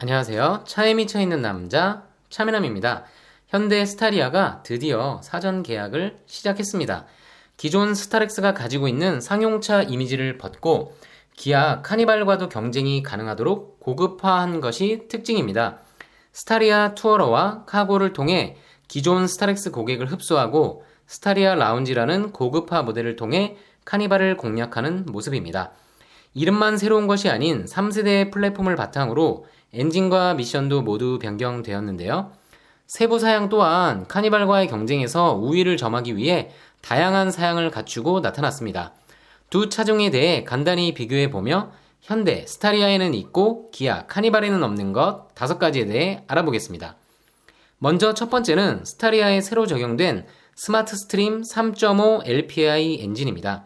안녕하세요. 차에 미쳐 있는 남자 차미남입니다. 현대 스타리아가 드디어 사전 계약을 시작했습니다. 기존 스타렉스가 가지고 있는 상용차 이미지를 벗고 기아 카니발과도 경쟁이 가능하도록 고급화한 것이 특징입니다. 스타리아 투어러와 카고를 통해 기존 스타렉스 고객을 흡수하고 스타리아 라운지라는 고급화 모델을 통해 카니발을 공략하는 모습입니다. 이름만 새로운 것이 아닌 3세대의 플랫폼을 바탕으로 엔진과 미션도 모두 변경되었는데요. 세부 사양 또한 카니발과의 경쟁에서 우위를 점하기 위해 다양한 사양을 갖추고 나타났습니다. 두 차종에 대해 간단히 비교해보며 현대 스타리아에는 있고 기아 카니발에는 없는 것 5가지에 대해 알아보겠습니다. 먼저 첫 번째는 스타리아에 새로 적용된 스마트 스트림 3.5 LPI 엔진입니다.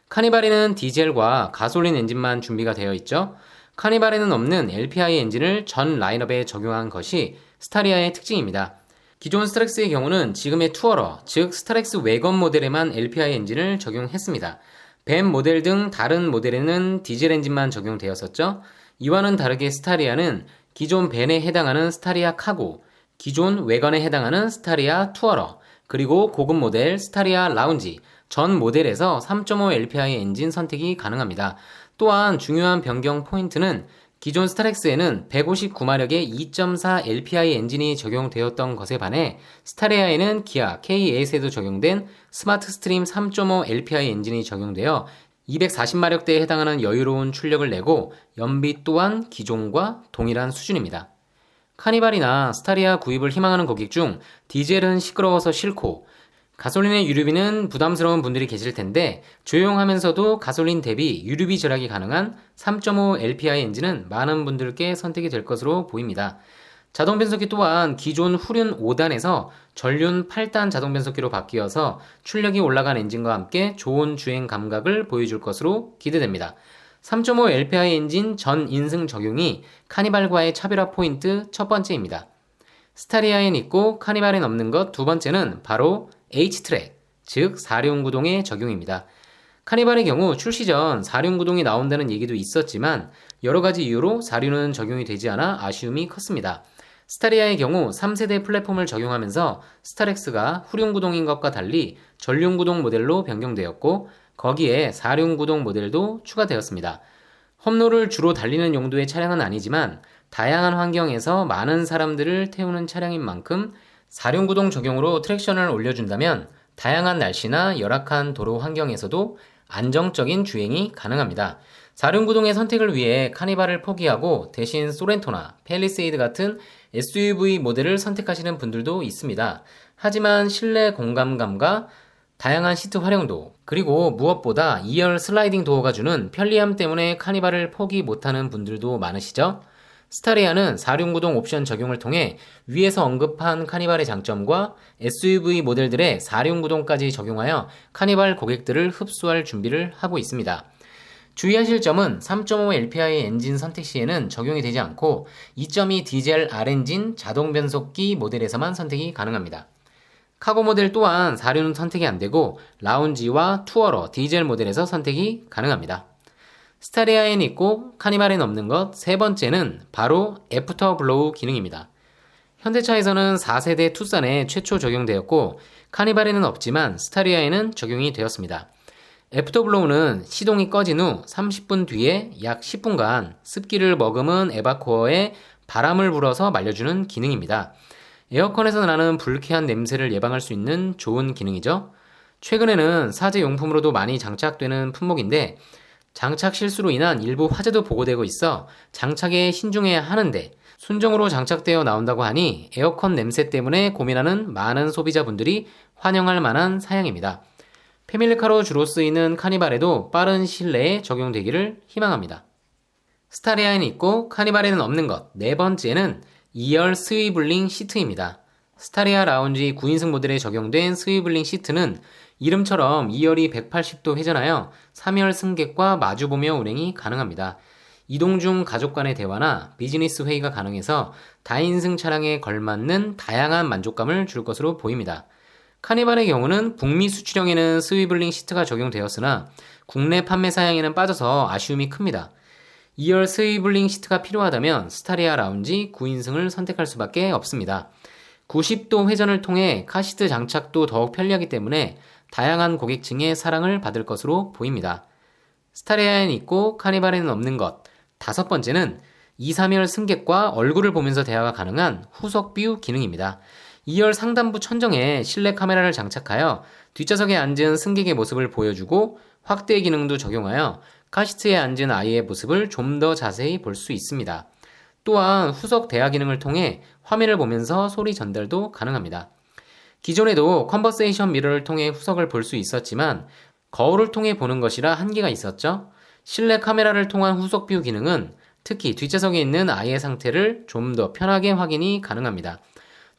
카니발에는 디젤과 가솔린 엔진만 준비가 되어 있죠. 카니발에는 없는 LPI 엔진을 전 라인업에 적용한 것이 스타리아의 특징입니다. 기존 스타렉스의 경우는 지금의 투어러, 즉 스타렉스 외건 모델에만 LPI 엔진을 적용했습니다. 벤 모델 등 다른 모델에는 디젤 엔진만 적용되었었죠. 이와는 다르게 스타리아는 기존 벤에 해당하는 스타리아 카고, 기존 외건에 해당하는 스타리아 투어러, 그리고 고급 모델 스타리아 라운지, 전 모델에서 3.5 LPI 엔진 선택이 가능합니다. 또한 중요한 변경 포인트는 기존 스타렉스에는 159마력의 2.4 LPI 엔진이 적용되었던 것에 반해 스타리아에는 기아 K8에도 적용된 스마트 스트림 3.5 LPI 엔진이 적용되어 240마력대에 해당하는 여유로운 출력을 내고 연비 또한 기존과 동일한 수준입니다. 카니발이나 스타리아 구입을 희망하는 고객 중 디젤은 시끄러워서 싫고 가솔린의 유류비는 부담스러운 분들이 계실 텐데 조용하면서도 가솔린 대비 유류비 절약이 가능한 3.5 LPI 엔진은 많은 분들께 선택이 될 것으로 보입니다. 자동 변속기 또한 기존 후륜 5단에서 전륜 8단 자동 변속기로 바뀌어서 출력이 올라간 엔진과 함께 좋은 주행 감각을 보여줄 것으로 기대됩니다. 3.5 LPI 엔진 전 인승 적용이 카니발과의 차별화 포인트 첫 번째입니다. 스타리아엔 있고 카니발엔 없는 것 두 번째는 바로 H트랙, 즉 4륜구동의 적용입니다. 카니발의 경우 출시 전 4륜구동이 나온다는 얘기도 있었지만 여러가지 이유로 4륜은 적용이 되지 않아 아쉬움이 컸습니다. 스타리아의 경우 3세대 플랫폼을 적용하면서 스타렉스가 후륜구동인 것과 달리 전륜구동 모델로 변경되었고 거기에 4륜구동 모델도 추가되었습니다. 험로를 주로 달리는 용도의 차량은 아니지만 다양한 환경에서 많은 사람들을 태우는 차량인 만큼 4륜구동 적용으로 트랙션을 올려준다면 다양한 날씨나 열악한 도로 환경에서도 안정적인 주행이 가능합니다. 4륜구동의 선택을 위해 카니발을 포기하고 대신 소렌토나 팰리세이드 같은 SUV 모델을 선택하시는 분들도 있습니다. 하지만 실내 공간감과 다양한 시트 활용도, 그리고 무엇보다 2열 슬라이딩 도어가 주는 편리함 때문에 카니발을 포기 못하는 분들도 많으시죠? 스타리아는 4륜구동 옵션 적용을 통해 위에서 언급한 카니발의 장점과 SUV 모델들의 4륜구동까지 적용하여 카니발 고객들을 흡수할 준비를 하고 있습니다. 주의하실 점은 3.5 LPI 엔진 선택 시에는 적용이 되지 않고 2.2 디젤 R엔진 자동 변속기 모델에서만 선택이 가능합니다. 카고 모델 또한 4륜은 선택이 안되고 라운지와 투어러 디젤 모델에서 선택이 가능합니다. 스타리아엔 있고 카니발엔 없는 것 세 번째는 바로 애프터 블로우 기능입니다. 현대차에서는 4세대 투싼에 최초 적용되었고 카니발에는 없지만 스타리아에는 적용이 되었습니다. 애프터 블로우는 시동이 꺼진 후 30분 뒤에 약 10분간 습기를 머금은 에바코어에 바람을 불어서 말려주는 기능입니다. 에어컨에서 나는 불쾌한 냄새를 예방할 수 있는 좋은 기능이죠. 최근에는 사제 용품으로도 많이 장착되는 품목인데 장착 실수로 인한 일부 화재도 보고되고 있어 장착에 신중해야 하는데 순정으로 장착되어 나온다고 하니 에어컨 냄새 때문에 고민하는 많은 소비자분들이 환영할 만한 사양입니다. 패밀리카로 주로 쓰이는 카니발에도 빠른 시일 내에 적용되기를 희망합니다. 스타리아에는 있고 카니발에는 없는 것 네 번째는 2열 스위블링 시트입니다. 스타리아 라운지 9인승 모델에 적용된 스위블링 시트는 이름처럼 2열이 180도 회전하여 3열 승객과 마주보며 운행이 가능합니다. 이동 중 가족 간의 대화나 비즈니스 회의가 가능해서 다인승 차량에 걸맞는 다양한 만족감을 줄 것으로 보입니다. 카니발의 경우는 북미 수출형에는 스위블링 시트가 적용되었으나 국내 판매 사양에는 빠져서 아쉬움이 큽니다. 2열 스위블링 시트가 필요하다면 스타리아 라운지 9인승을 선택할 수밖에 없습니다. 90도 회전을 통해 카시트 장착도 더욱 편리하기 때문에 다양한 고객층의 사랑을 받을 것으로 보입니다. 스타리아에는 있고 카니발에는 없는 것. 5번째는 2, 3열 승객과 얼굴을 보면서 대화가 가능한 후속 뷰 기능입니다. 2열 상단부 천정에 실내 카메라를 장착하여 뒷좌석에 앉은 승객의 모습을 보여주고 확대 기능도 적용하여 카시트에 앉은 아이의 모습을 좀 더 자세히 볼 수 있습니다. 또한 후속 대화 기능을 통해 화면을 보면서 소리 전달도 가능합니다. 기존에도 컨버세이션 미러를 통해 후석을 볼 수 있었지만 거울을 통해 보는 것이라 한계가 있었죠. 실내 카메라를 통한 후속 뷰 기능은 특히 뒷좌석에 있는 아이의 상태를 좀 더 편하게 확인이 가능합니다.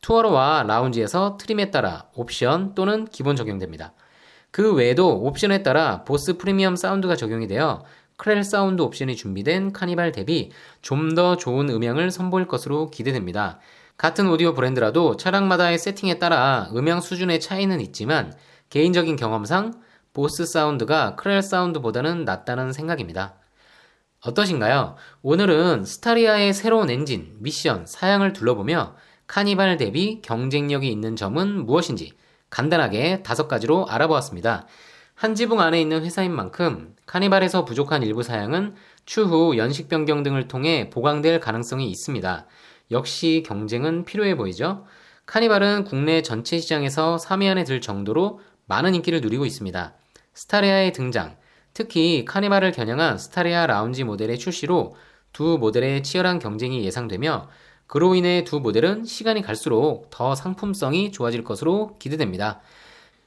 투어러와 라운지에서 트림에 따라 옵션 또는 기본 적용됩니다. 그 외에도 옵션에 따라 보스 프리미엄 사운드가 적용이 되어 크렐 사운드 옵션이 준비된 카니발 대비 좀 더 좋은 음향을 선보일 것으로 기대됩니다. 같은 오디오 브랜드라도 차량마다의 세팅에 따라 음향 수준의 차이는 있지만 개인적인 경험상 보스 사운드가 크렐 사운드보다는 낫다는 생각입니다. 어떠신가요? 오늘은 스타리아의 새로운 엔진, 미션, 사양을 둘러보며 카니발 대비 경쟁력이 있는 점은 무엇인지 간단하게 5가지로 알아보았습니다. 한 지붕 안에 있는 회사인 만큼 카니발에서 부족한 일부 사양은 추후 연식 변경 등을 통해 보강될 가능성이 있습니다. 역시 경쟁은 필요해 보이죠? 카니발은 국내 전체 시장에서 3위 안에 들 정도로 많은 인기를 누리고 있습니다. 스타리아의 등장, 특히 카니발을 겨냥한 스타리아 라운지 모델의 출시로 두 모델의 치열한 경쟁이 예상되며 그로 인해 두 모델은 시간이 갈수록 더 상품성이 좋아질 것으로 기대됩니다.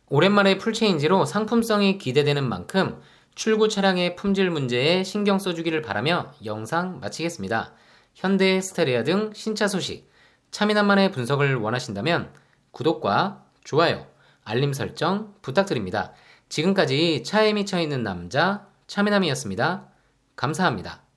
오랜만에 풀체인지로 상품성이 기대되는 만큼 출고 차량의 품질 문제에 신경 써주기를 바라며 영상 마치겠습니다. 현대, 스타리아 등 신차 소식, 차미남만의 분석을 원하신다면 구독과 좋아요, 알림 설정 부탁드립니다. 지금까지 차에 미쳐있는 남자 차미남이었습니다. 감사합니다.